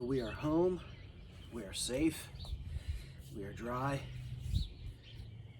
We are home, we are safe, we are dry,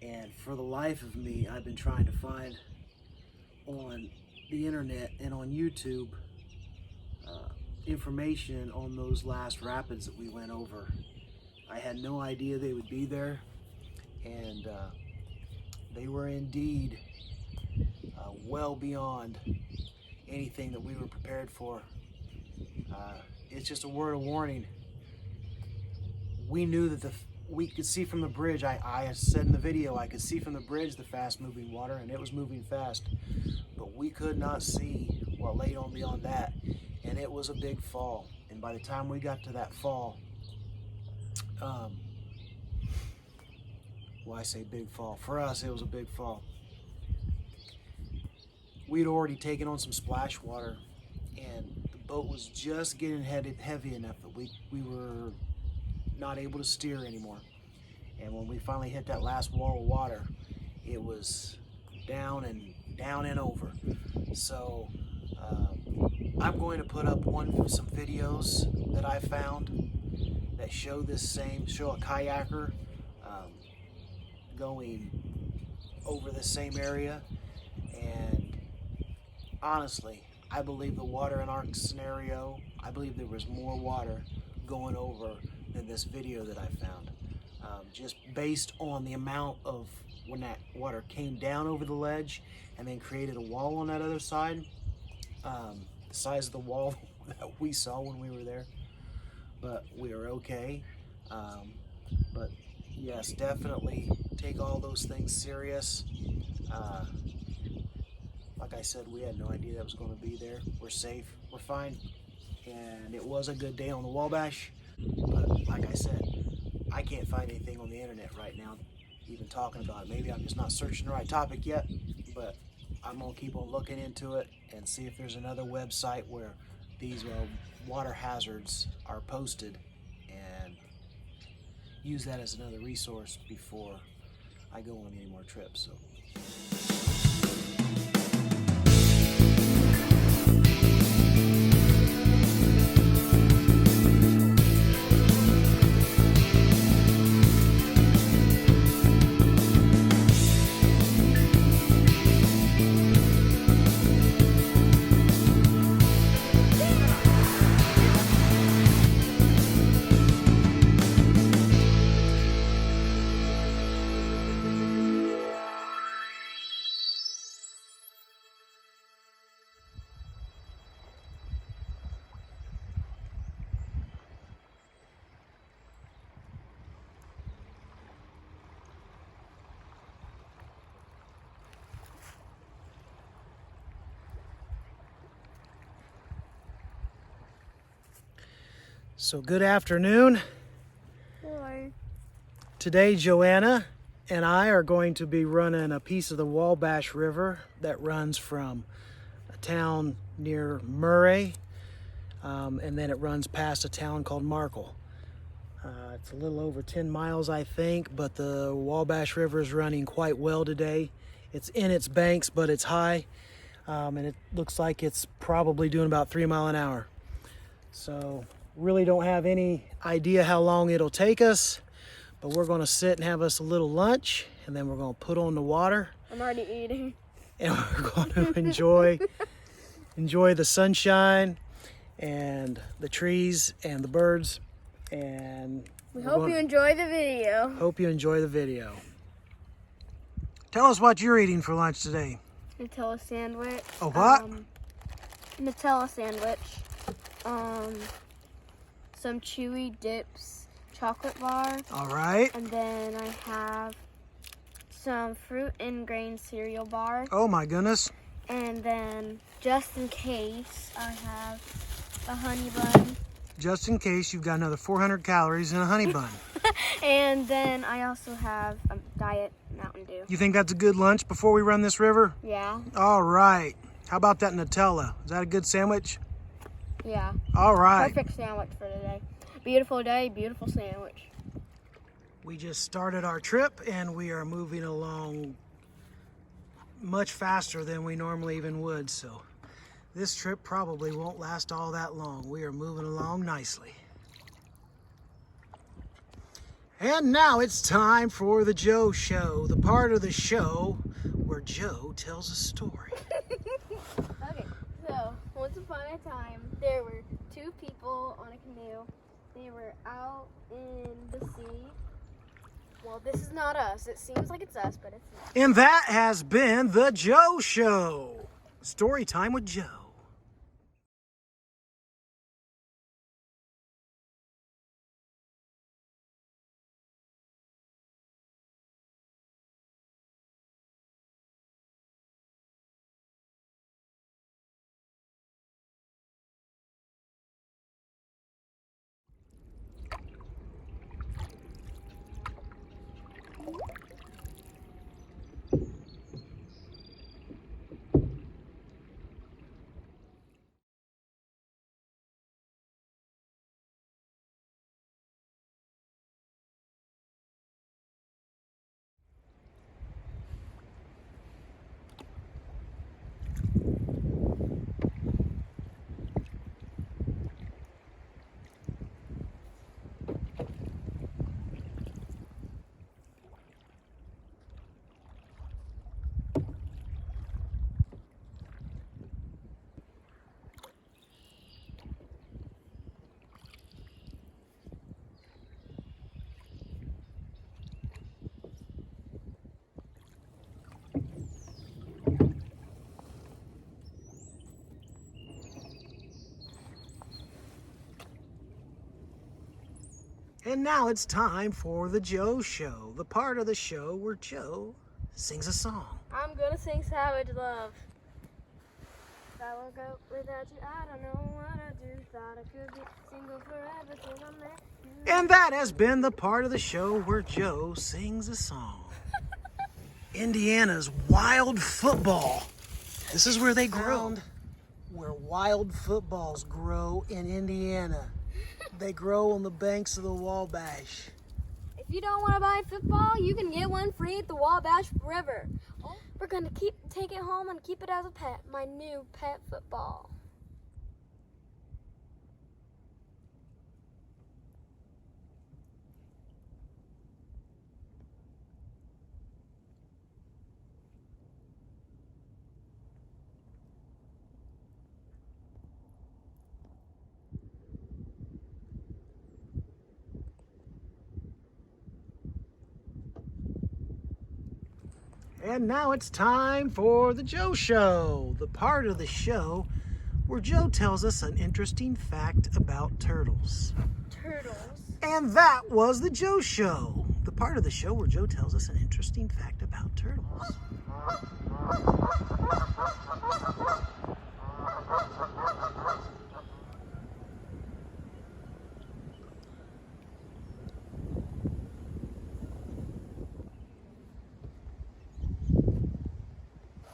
and for the life of me, I've been trying to find on the internet and on YouTube information on those last rapids that we went over. I had no idea they would be there, and they were indeed well beyond anything that we were prepared for. It's just a word of warning. We knew that we could see from the bridge. I said in the video, I could see from the bridge the fast moving water, and it was moving fast, but we could not see what lay on beyond that, and it was a big fall. And by the time we got to that fall, well, I say big fall, for us it was a big fall. We'd already taken on some splash water, and the boat was just getting heavy enough that we were not able to steer anymore. And when we finally hit that last wall of water, it was down and over. So I'm going to put up some videos that I found that show a kayaker going over the same area. And honestly, I believe the water in our scenario, I believe there was more water going over than this video that I found. Just based on the amount of when that water came down over the ledge and then created a wall on that other side, the size of the wall that we saw when we were there. But we are okay. But yes, definitely take all those things serious. Like I said, we had no idea that was going to be there. We're safe, we're fine, and it was a good day on the Wabash. But like I said, I can't find anything on the internet right now even talking about it. Maybe I'm just not searching the right topic yet, but I'm gonna keep on looking into it and see if there's another website where these water hazards are posted, and use that as another resource before I go on any more trips. So. So good afternoon. Hi. Today Joanna and I are going to be running a piece of the Wabash River that runs from a town near Murray, and then it runs past a town called Markle. It's a little over 10 miles, I think, but the Wabash River is running quite well today. It's in its banks, but it's high, and it looks like it's probably doing about 3 miles an hour. So really don't have any idea how long it'll take us, but we're going to sit and have us a little lunch, and then we're going to put on the water. I'm already eating. And we're going to enjoy the sunshine and the trees and the birds. And we hope you enjoy the video. Hope you enjoy the video. Tell us what you're eating for lunch today. Nutella sandwich. A what? Nutella sandwich. Some chewy dips, chocolate bar. All right. And then I have some fruit and grain cereal bar. Oh my goodness. And then just in case, I have a honey bun. Just in case, you've got another 400 calories in a honey bun. And then I also have a Diet Mountain Dew. You think that's a good lunch before we run this river? Yeah. All right. How about that Nutella? Is that a good sandwich? Yeah. All right. Perfect sandwich for today. Beautiful day, beautiful sandwich. We just started our trip and we are moving along much faster than we normally even would. So this trip probably won't last all that long. We are moving along nicely. And now it's time for the Joe Show, the part of the show where Joe tells a story. Okay, so once upon a time, there were two people on a canoe. They were out in the sea. Well, this is not us. It seems like it's us, but it's not. And that has been the Joe Show. Story time with Joe. And now it's time for the Joe Show, the part of the show where Joe sings a song. I'm gonna sing Savage Love. If I woke up without you, I don't know what I'd do. Thought I could be single forever till I met you. And that has been the part of the show where Joe sings a song. Indiana's wild football. This is where they grow. Where wild footballs grow in Indiana. They grow on the banks of the Wabash. If you don't want to buy football, you can get one free at the Wabash River. We're gonna take it home and keep it as a pet. My new pet football. And now it's time for the Joe Show, the part of the show where Joe tells us an interesting fact about turtles. Turtles. And that was the Joe Show, the part of the show where Joe tells us an interesting fact about turtles.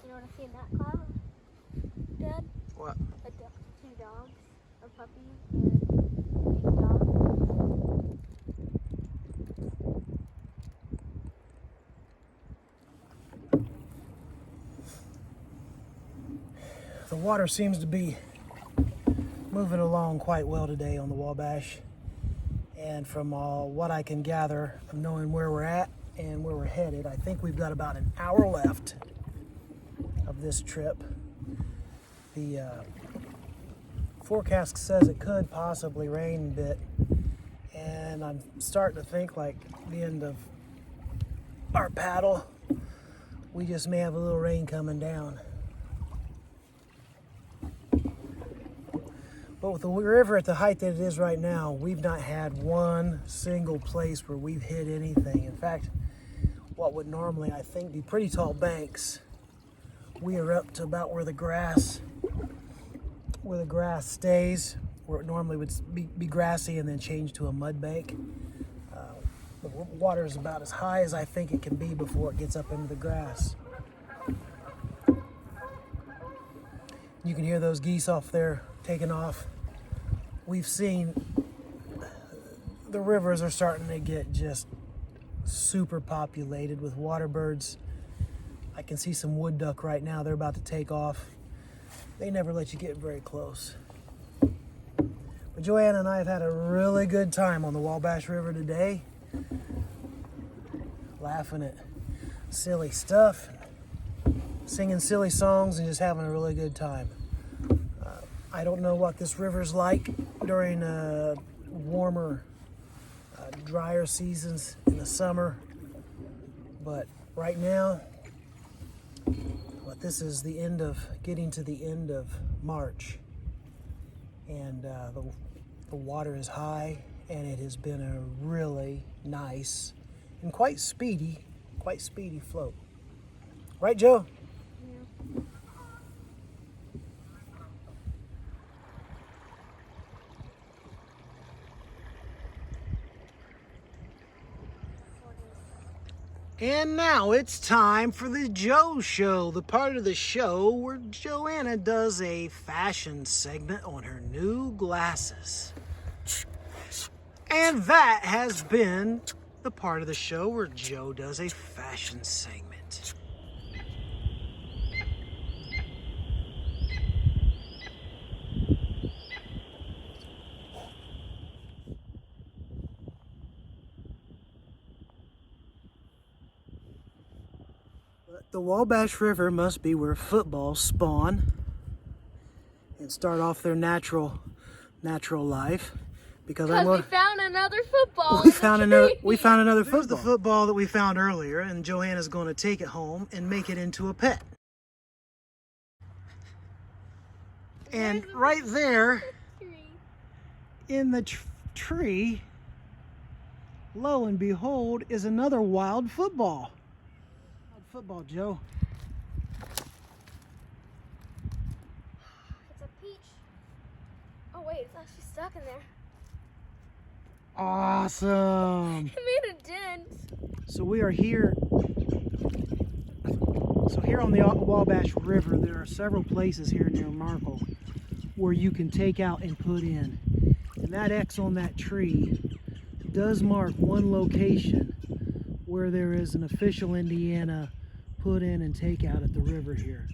You know what I see in that cloud, Dad? What? Two dogs, a puppy, and a baby dog. The water seems to be moving along quite well today on the Wabash. And from what I can gather, knowing where we're at and where we're headed, I think we've got about an hour left of this trip. The forecast says it could possibly rain a bit, and I'm starting to think like the end of our paddle, we just may have a little rain coming down. But with the river at the height that it is right now, we've not had one single place where we've hit anything. In fact, what would normally, I think, be pretty tall banks, we are up to about where the grass stays, where it normally would be grassy and then change to a mud bank. The water is about as high as I think it can be before it gets up into the grass. You can hear those geese off there taking off. We've seen the rivers are starting to get just super populated with water birds. I can see some wood duck right now. They're about to take off. They never let you get very close. But Joanna and I have had a really good time on the Wabash River today. laughing at silly stuff, singing silly songs, and just having a really good time. I don't know what this river's like during warmer, drier seasons in the summer, but right now, this is the end of, getting to the end of March, and the water is high, and it has been a really nice and quite speedy float. Right, Joe? Yeah. And now it's time for the Joe Show, the part of the show where Joanna does a fashion segment on her new glasses. And that has been the part of the show where Joe does a fashion segment. The Wabash River must be where footballs spawn and start off their natural life. Because we found another football. We found another football. There's the football that we found earlier, and Joanna's going to take it home and make it into a pet. And right there in the tree, lo and behold, is another wild football. Football, Joe. It's a peach. Oh wait, it's actually stuck in there. Awesome. It made a dent. So we are here. So here on the Wabash River, there are several places here near Markle where you can take out and put in. And that X on that tree does mark one location where there is an official Indiana put in and take out at the river here.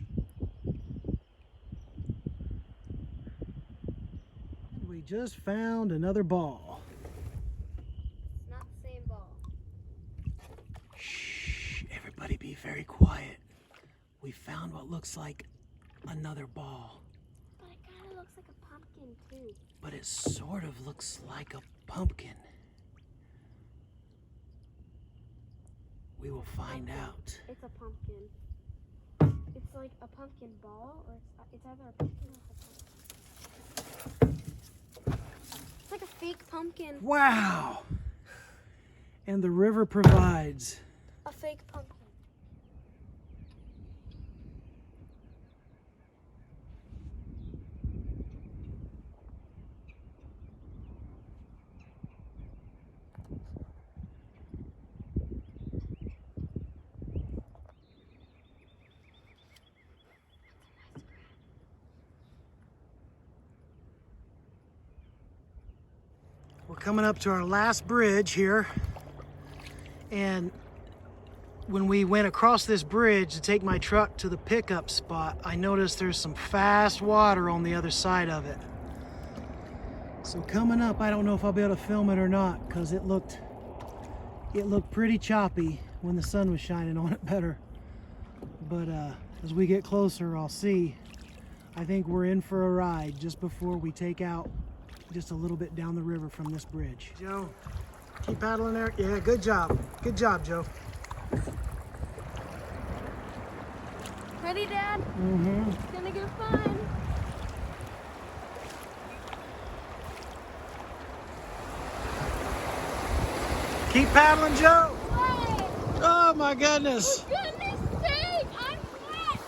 We just found another ball. It's not the same ball. Shh, everybody be very quiet. We found what looks like another ball. But it kind of looks like a pumpkin too. But it sort of looks like a pumpkin. We will find out. It's a pumpkin. It's like a pumpkin ball, or it's either a pumpkin or a pumpkin. It's like a fake pumpkin. Wow! And the river provides A fake pumpkin. We're coming up to our last bridge here, and when we went across this bridge to take my truck to the pickup spot, I noticed there's some fast water on the other side of it. So coming up, I don't know if I'll be able to film it or not, because it looked pretty choppy when the sun was shining on it better. But as we get closer, I'll see. I think we're in for a ride just before we take out just a little bit down the river from this bridge. Joe, keep paddling there. Yeah, good job. Good job, Joe. Ready, Dad? Mm-hmm. It's gonna go fun. Keep paddling, Joe. Wait. Oh my goodness. For goodness sake, I'm wet.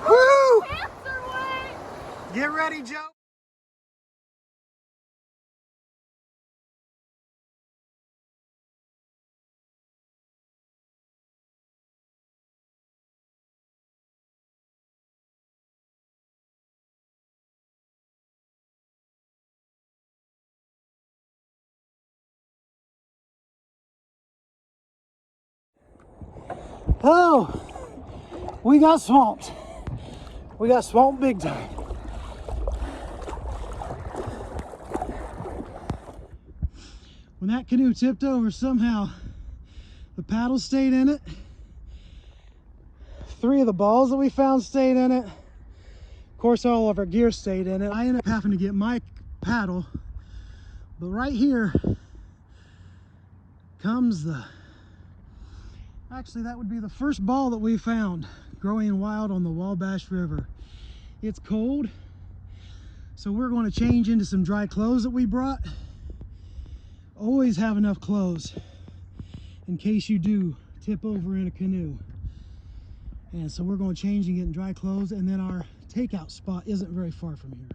Woo! My pants are wet. Get ready, Joe. Oh, we got swamped. We got swamped big time. When that canoe tipped over, somehow the paddle stayed in it. 3 of the balls that we found stayed in it. Of course, all of our gear stayed in it. I ended up having to get my paddle, but right here comes actually that would be the first ball that we found growing wild on the Wabash River. It's cold, so we're going to change into some dry clothes that we brought. Always have enough clothes in case you do tip over in a canoe. And so we're going to change and get in dry clothes, and then our takeout spot isn't very far from here.